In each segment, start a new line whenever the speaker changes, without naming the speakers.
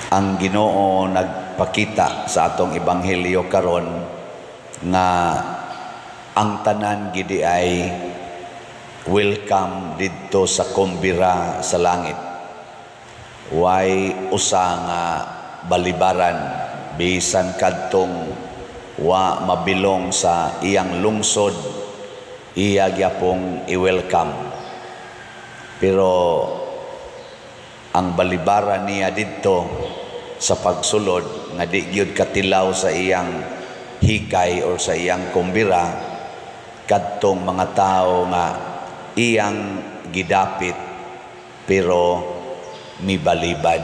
ang Ginoo nagpakita sa atong ebanghelyo karon nga ang tanan gidi ay welcome didto sa kumbira sa langit. Way usa nga balibaran bisan kadtong wa mabilong sa iyang lungsod, iya gyapong i-welcome. Pero ang balibaran niya didto sa pagsulod nga di gyud katilaw sa iyang hikay or sa iyang kumbira kadtong mga tao nga iyang gidapit pero mibalibad.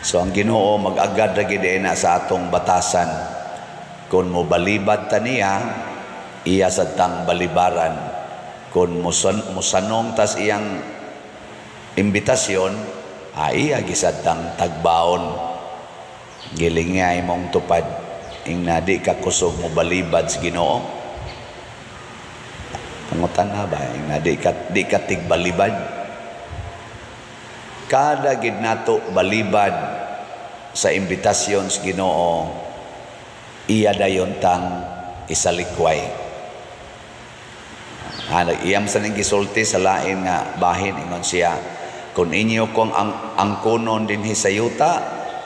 So ang Ginoo mag-agad ra gid na sa atong batasan, kun mo balibad ta niya, iya sa tang balibaran. Kun musanong tas iyang imbitasyon, iya gisad tang tagbaon. Giling nga imong tupad ing nadi ka kusog mo balibad sa Ginoo. Pangutan na ba ing nadi ka di ka tigbalibad? Kada gid nato balibad sa imbitasyon sa Ginoo, iya dayon tang isalikway. Iyam sa ning gisulti sa lain nga bahin ingon siya, kung inyo kong ang kunon dinhi sa yuta,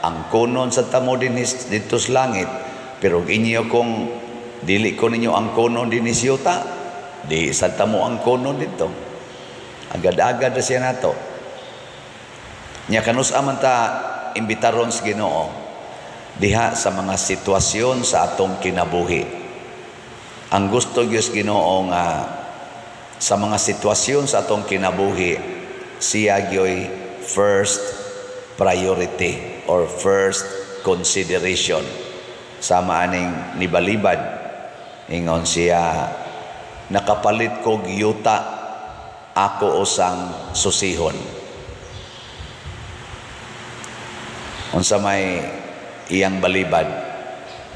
ang kunon sa tamo dinhi dito sa langit, pero inyo kong dili ko ninyo ang kunon dinhi sa yuta, di sa tamo ang kunon dito. Agad-agad na siya nato. Nya kanus aman ta imbitaron sa Ginoo diha sa mga sitwasyon sa atong kinabuhi. Ang gusto gyud sa Ginoo nga sa mga sitwasyon sa atong kinabuhi, siya gyoy first priority or first consideration. Sama aning nibalibad, ingon siya, nakapalit ko yuta, ako usang susihon. Unsa may iyang balibad,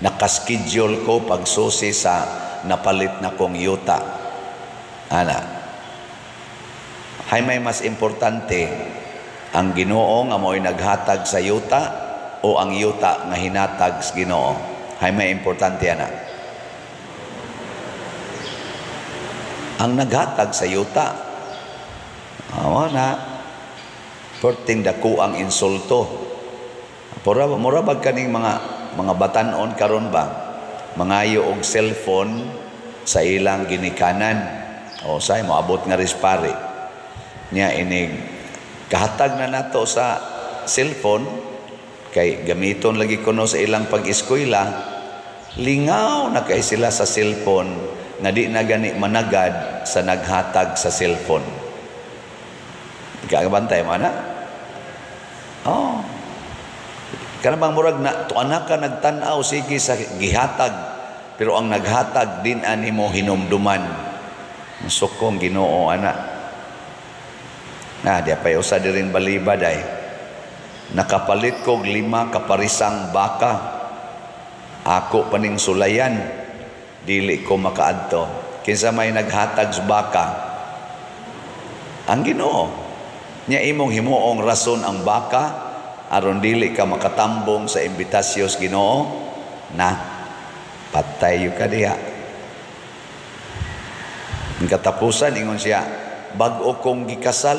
nakaschedule ko pagsusi sa napalit na kong yuta. Ana, hay may mas importante, ang Ginoo nga mo'y naghatag sa yuta o ang yuta nga hinatag sa Ginoo? Hay may importante ana. Ang naghatag sa yuta, na perting dako ang insulto. Mura bag kaning mga batanon karon ba mangayo og cellphone sa ilang ginikanan o say moabot nga rispari niya inig kahatag na nato sa cellphone kay gamiton lagi kuno sa ilang pag-eskwela, lingaw na kay sila sa cellphone nga di na gani managad sa naghatag sa cellphone. Kagabantay mo na? Kanang murag na tuana ka nagtan-aw sige sa gihatag, pero ang naghatag din ani mo hinumduman. Sukong Ginoo ana. Di pay usa dirin balibad ay. Nakapalit kog 5 kaparisang baka. Ako paning sulayan, dili ko makaadto. Kinsa may naghatag sa baka? Ang Ginoo. Nya imong himuong rason ang baka aron dili ka makatambong sa imbitasyon sa Ginoo, na patay ka diha. Ang katapusan ingon siya, bag-o kong gikasal,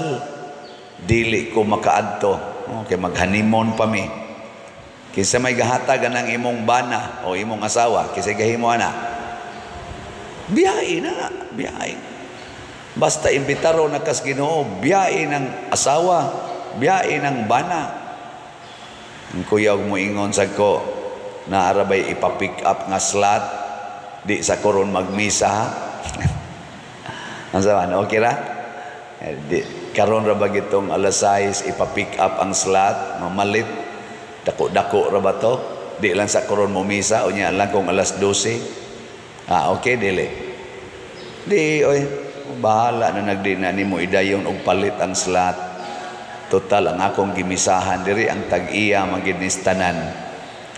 dili ko makaadto. Okay, maghanimon pa mi. Kinsa may gahatag ng imong bana o imong asawa, kinsa gahimo ana? Biyahe na, biyahe. Basta imbitaro na kas Ginoo, biyahe ng asawa, biyahe ng bana. Ang kuyaw mo ingon sa ko, naarabay ipapick up nga slot, di sa koron magmisa ha. Ang saman, okay ra? Karon ra ba gitong alas 6 ipapick up ang slot, mamalit, dako-dako ra ba to? Di lang sa koron mo misa, o niya lang kung alas 12. Okay, dili. Di, oy, bahala na nagdi na ni mo idayon og palit ang slot. Total ang akong gimisahan diri ang tag-iya maginistanan.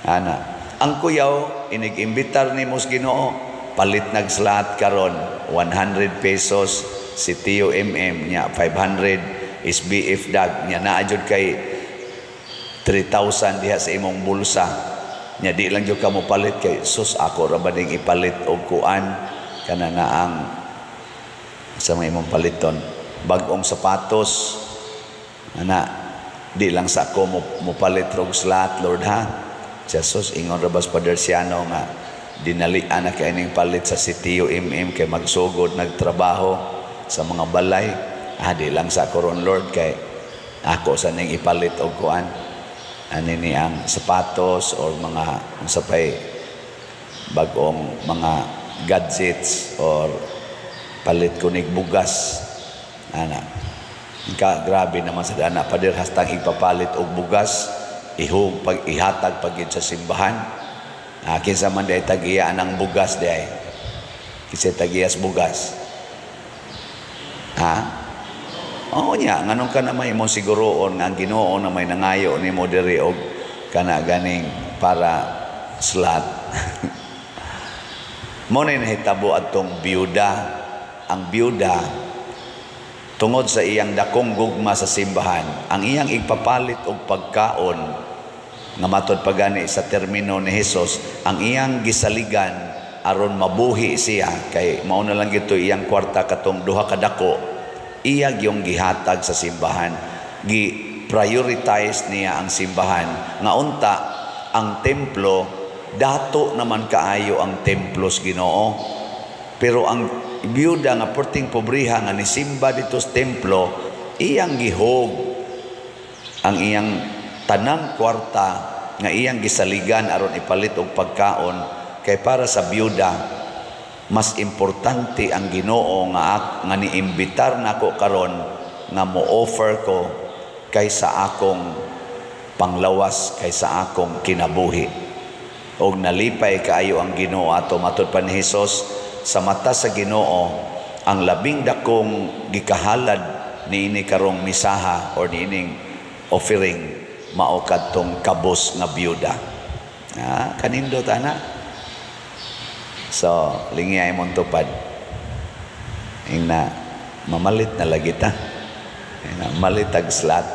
Ana, ang kuyaw inig-imbitar ni mos Ginoo, palit nag-slot karon 100 pesos si Tio MM nya 500 SBF dag nya naa jud kay 3,000 diha sa imong bulsa. Nya di lang jud ka mo palit kay sus ako ra ba ding ipalit og kuan kana na ang sa mga imong paliton bag-ong sapatos ana di lang sa ako mo palit og slot Lord ha. Jesus ingon ra bas Father Siano nga dinalian na kay ning palit sa sitiyo kay magsugod nagtrabaho sa mga balay. Di lang sa koron Lord kay ako sa ning ipalit og kuan ani ni ang sapatos or mga sapay bag-ong mga gadgets or palit ko nig bugas ana ka grabe naman sa dana Father hastang ipapalit og bugas ihog pag ihatag pagid sa simbahan. Kinsa man day tagiya ang bugas day kinsa tagiyas bugas oo niya nganong ka na may mo siguroon nga ang Ginoo na may nangayo ni mo diri og kana ganing para slot. Mo na nahitabo atong biyuda. Ang biyuda tungod sa iyang dakong gugma sa simbahan ang iyang igpapalit og pagkaon nga matod pagani sa termino ni Hesus ang iyang gisaligan aron mabuhi siya kay mao na lang gito iyang kwarta katong duha ka dako iya gyung gihatag sa simbahan gi-prioritize niya ang simbahan nga unta ang templo dato naman kaayo ang templos Ginoo pero ang biyuda nga perting pobriha nga nisimba dito sa templo iyang gihog ang iyang tanang kwarta nga iyang gisaligan aron ipalit og pagkaon kay para sa biyuda mas importante ang Ginoo nga niimbitar nako karon nga mo offer ko kaysa akong panglawas kaysa akong kinabuhi. Og nalipay kaayo ang Ginoo ato matud pa ni Hesus sa mata sa Ginoo ang labing dakong gikahalad niini karong misaha or niining offering mao kadtong kabos nga biyuda. Kanindot ana. So, lingiyay mong tupad. Na mamalit na lagi ta. Malitag slot.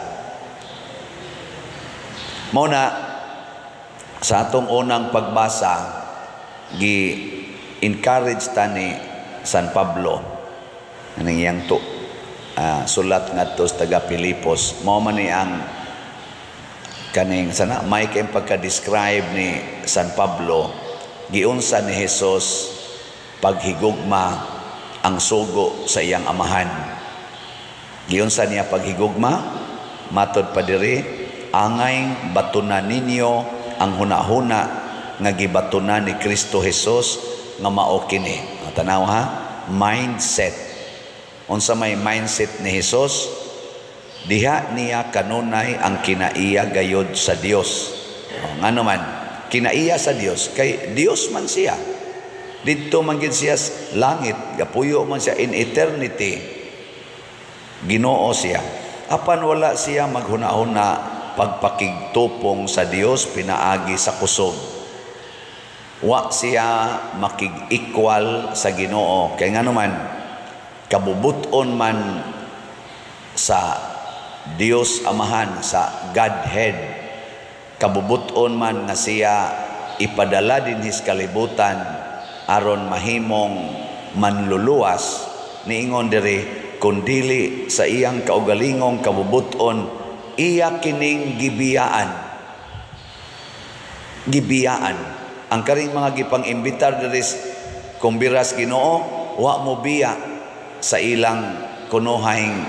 Muna, sa atong unang pagbasa, gi-encourage ta ni San Pablo. Anong iyang sulat nga to sa taga Pilipos. Mao man ni ang kaning sana may kayong pagka-describe ni San Pablo giunsa ni Hesus paghigugma ang sugo sa iyang amahan. Giunsa niya paghigugma matod pa diri angay batunan ninyo ang hunahuna nga gibatunan ni Kristo Jesus nga mao kini. Tanaw ha, mindset. Unsa may mindset ni Hesus diha niya kanunay ang kinaiya gayod sa Dios. Ngano man kinaiya sa Dios kay Dios man siya didto man gid siya langit gapuyo man siya in eternity Ginoo siya apan wala siya maghuna-huna pagpakigtupong sa Dios pinaagi sa kusog wa siya makig-equal sa Ginoo kay ngano man kabubuton man sa Dios Amahan sa Godhead kabubuton man nga siya ipadala din his kalibutan aron mahimong manluluwas niingon diri kundili sa iyang kaugalingong kabubuton iya kining gibiyaan ang karing mga gipang-imbitar diri kumbiras Ginoo wa mo biya sa ilang kunuhayng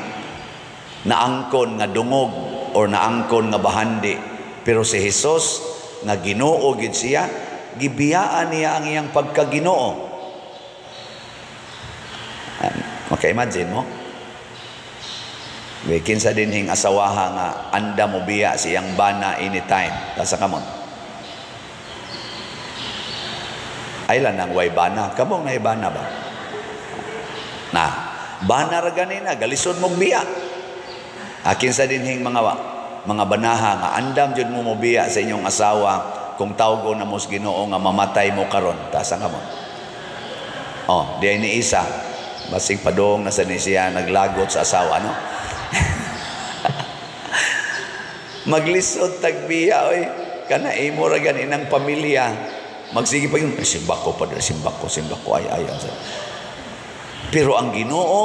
naangkon nga dungog or naangkon nga bahandi. Pero si Jesus nga Ginoo gid siya, gibiyaan niya ang iyang pagkaginoo. Maka-imagine mo? Kinsa dinhing asawaha nga anda mo biya siyang bana anytime. Tasa kamon. Ay lang nang way bana. Kamong na ibana ba? Na, bana ra ganina, galisod mong biya. Kinsa dinhing mga banaha nga andam jud mo mobiya sa inyong asawa kung tawgo na mos Ginoo nga mamatay mo karon tasa ka mo di ni isa basig padong na sa siya naglagot sa asawa no Maglisod tagbiya oy. Kana imo ra gan inang pamilya. Magsige pa yun, simba ko pa, simba ko, ay. Pero ang Ginoo,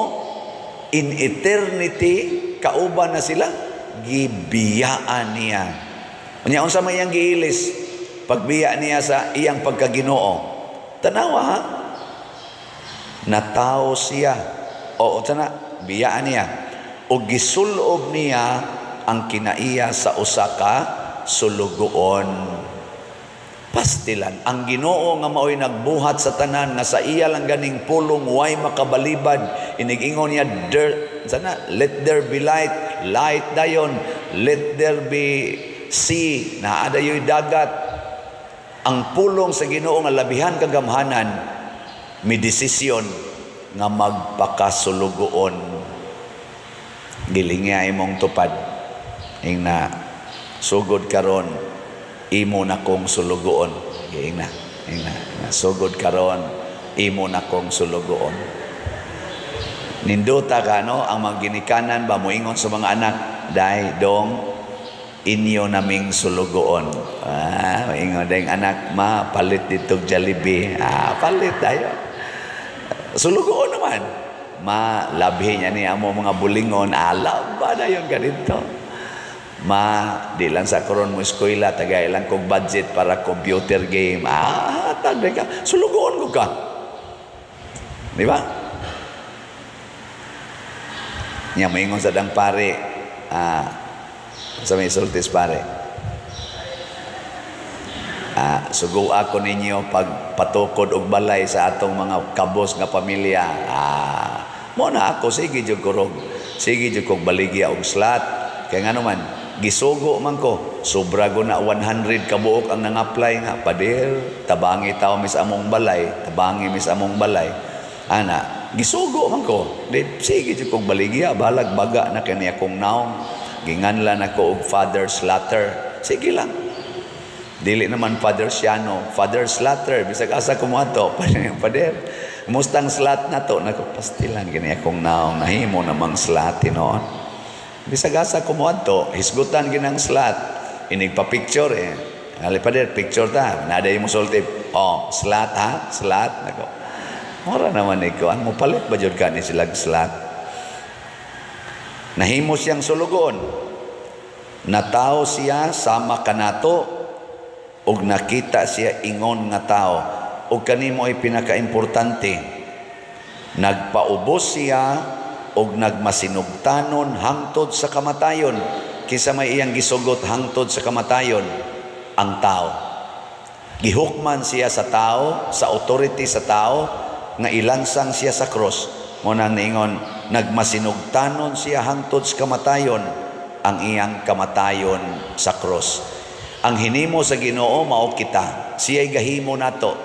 in eternity, kauban na sila, gibiyaan niya. Kanya, unsa may iyang giilis, pagbiya niya sa iyang pagkaginoo. Tanawa ha? Natao siya. O, sana, biyaan niya. O gisulob niya ang kinaiya sa usaka sulugoon. Pastilan, ang Ginoo nga mao'y nagbuhat sa tanan nga sa iya lang ganing pulong way makabalibad, inig-ingon niya sana, let there be light dayon, let there be sea, na adayoy dagat. Ang pulong sa Ginoo nga labihan kagamhanan, may desisyon nga magpakasulugoon. Gilinga imong tupad, ing na sugod karon imo na kong sulugoon. Ing na sugod karon imo na kong sulugoon. Ninduta ka no, ang magginikanan ba moingon sa mga anak, dai dong inyo naming sulugoon. Ingon ding anak, ma palit dito Jollibee. Palit tayo. Sulugoon naman. Ma labi niya ni amo mga bulingon, alam ba na yun ganito? Ma, di lang sa karon mo eskwela, tagay lang kong budget para computer game. Tagay ka. Sulugoon ko ka. Di ba? Niya, maingon sa dang pare, sa may sultis pare, sugo ako ninyo pag patukod og balay sa atong mga kabos nga pamilya. Mo na ako, sige jud kurog. Sige jud kog baligya og slot. Kaya nga naman, gisugo man ko, sobra ko na 100 kabuok ang nang-apply nga, pader, tabangi tao mis among balay, ana, gisugo man ko, sige kong baligya, balag baga na kaniya kong naong, ginganlan ako og Father Slatter, sige lang, dili naman Father Siano, Father Slatter, bisag asa ko mo ato, pader, mustang slat na to, pastilan, kaniya kong naong, nahimo namang slat, noon. Bisagasa ko mo ato, hisgutan ginang slot. Inigpa-picture eh. Alipader, picture ta. Naday mo sultip. Slot ha? Slot. Nako. Mura naman ikaw. Ang mupalit ba dyan ka ni silang slot? Nahimo siyang sulugon. Natao siya sama kanato ug nakita siya ingon nga tao. Ug kanimo ay pinaka-importante. Nagpaubos siya og nagmasinugtanon hangtod sa kamatayon, kisa may iyang gisugot hangtod sa kamatayon ang tao. Gihukman siya sa tao, sa authority sa tao, nga ilansang siya sa cross. Muna ningon, nagmasinugtanon siya hangtod sa kamatayon, ang iyang kamatayon sa cross. Ang hinimo sa Ginoo mao kita, siya'y gahimo nato,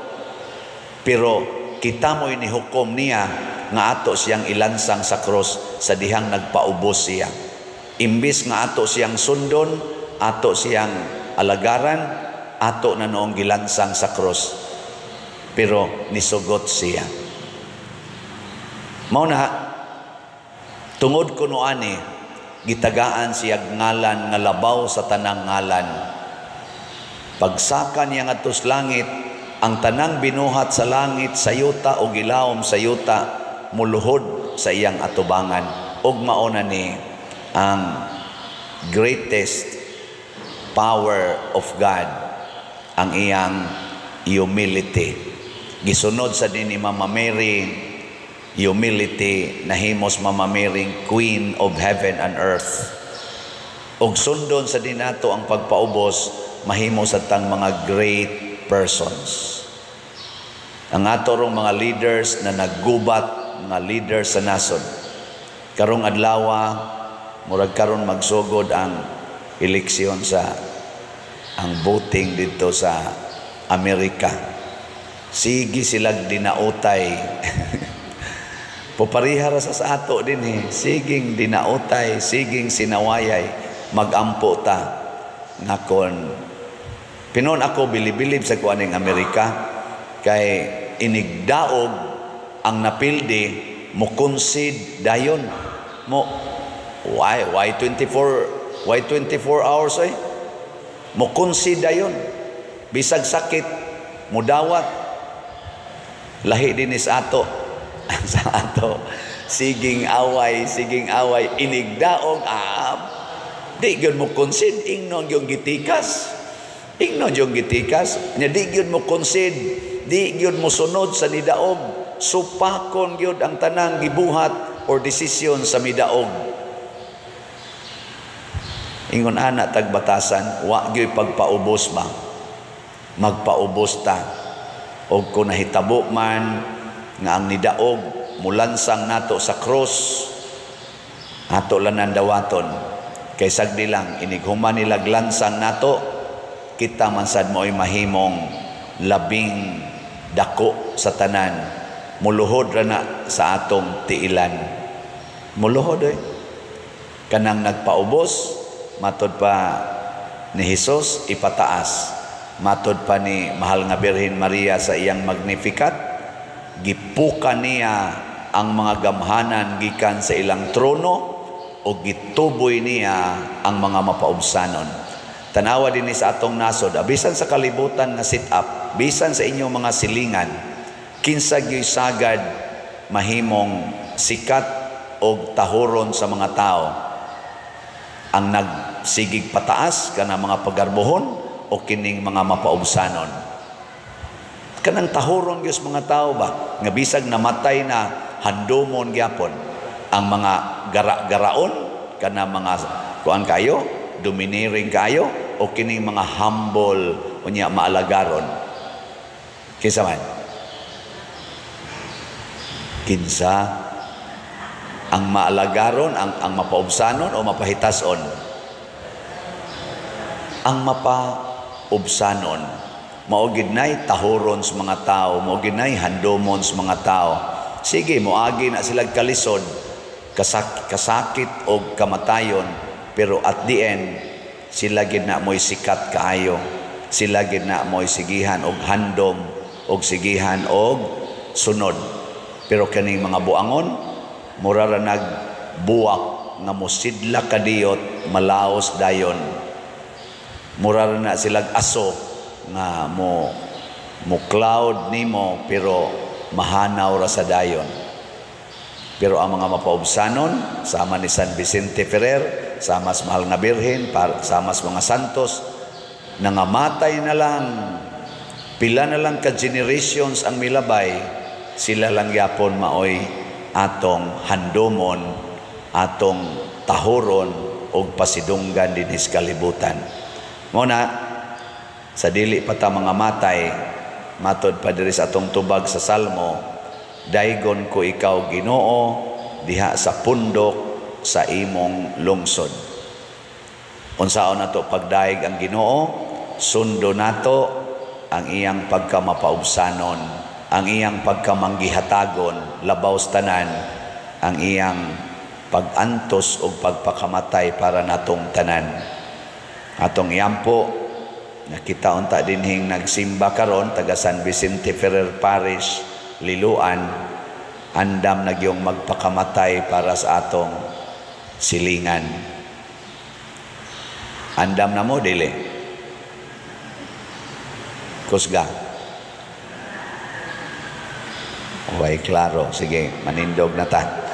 pero kita mo'y nihukom niya nga ato siyang ilansang sa cross sa dihang nagpaubos siya. Imbis nga ato siyang sundon, ato siyang alagaran, ato na noong gilansang sa cross. Pero nisugot siya. Mao na, tungod kuno ani, gitagaan siya ngalan nga labaw sa tanang ngalan. Pagsakan niya nga tos langit, ang tanang binuhat sa langit, sa yuta o gilawom sa yuta, muluhod sa iyang atubangan. Og mauna ni ang greatest power of God, ang iyang humility. Gisunod sa din ni Mama Mary, humility, nahimos Mama Mary Queen of Heaven and Earth. Og sundon sa din nato ang pagpaubos, mahimos sa tang mga great persons. Ang ato rong mga leaders na naggubat, mga leaders sa nason. Karong adlawa, murag karon magsugod ang eleksyon ang voting dito sa Amerika. Sige silag dinautay. Puparihara sa ato din siging dinautay, siging sinawayay, magampo ta. Nakon, pinon ako bilib-bilib sa kuaning Amerika, kay inigdaog ang napildi mo concede dayon mo why 24 Why 24 hours eh? Mukonsida yun. Bisag sakit, mudawat. Lahi din is ato. Sa ato. Siging away, inigdaog, di yun mo consid, ingnon yung gitikas. Ingnon yung gitikas. Nya di yun mo consid, di yun mo sunod sa nidaog. Supakon yun ang tanang gibuhat or desisyon sa midaog. Ingon ana tagbatasan, wa gyoy pagpaubos ba? Magpaubos ta. O kung nahitabo man nga ang nidaog mulansang nato sa cross, ato lang nandawaton. Kay sagdi lang inighuman nila glansang nato, kita man sad mo'y mahimong labing dako sa tanan. Muluhod ra na sa atong tiilan. Muluhod kanang nagpaubos, matod pa ni Hesus ipataas. Matod pa ni mahal nga Birhen Maria sa iyang Magnificat, gipukan niya ang mga gamhanan gikan sa ilang trono o gituboy niya ang mga mapaubsanon. Tanawa din sa atong nasod, bisan sa kalibutan nga sit up, bisan sa inyong mga silingan, kinsa gyud sagad mahimong sikat o tahuron sa mga tao ang nagsigig pataas kana mga pagarbohon o kining mga mapaubsanon. Kanang tahuron gyud mga tao ba nga bisag namatay na handomon gyapon ang mga gara-garaon kana mga kuan kayo, domineering kayo o kining mga humble unya maalagaron. Kinsa man? Kinsa ang maalagaron, ang mapaubsanon o mapahitason? Ang mapaubsanon mao gid nay tahuron sa mga tao, mao gid nay handomon sa mga tao. Sige, moagi na sila kalisod, kasakit o kamatayon, pero at the end sila gid na mo'y sikat kaayo, sila gid na mo'y sigihan og handom og sigihan og sunod. Pero kaning mga buangon mura ra nagbuwak nga mosidla kadiyot malaos dayon. Mura ra na silag aso nga mo cloud nimo pero mahanaw ra sa dayon. Pero ang mga mapaubsanon sama ni San Vicente Ferrer, sama sa mahal nga Birhen, sama sa mga santos, nangamatay na lang, pila na lang ka generations ang milabay, sila lang yapon maoy atong handomon, atong tahuron og pasidunggan din sa kalibutan. Muna sa dili pa ta mga matay, matod pa diri sa atong tubag sa Salmo, daygon ko ikaw Ginoo diha sa pundok sa imong lungsod. Unsaon nato pagdaig ang Ginoo? Sundo nato ang iyang pagkamapaubsanon, ang iyang pagkamanggihatagon, labaw sa tanan, ang iyang pagantos o pagpakamatay para natong tanan. Atong iyampo, nakita unta dinhing nagsimba karon taga San Vicente Ferrer Parish, Liloan, andam nagyong magpakamatay para sa atong silingan. Andam na mo, dili? Kusga. Okay, klaro. Sige, manindog na ta.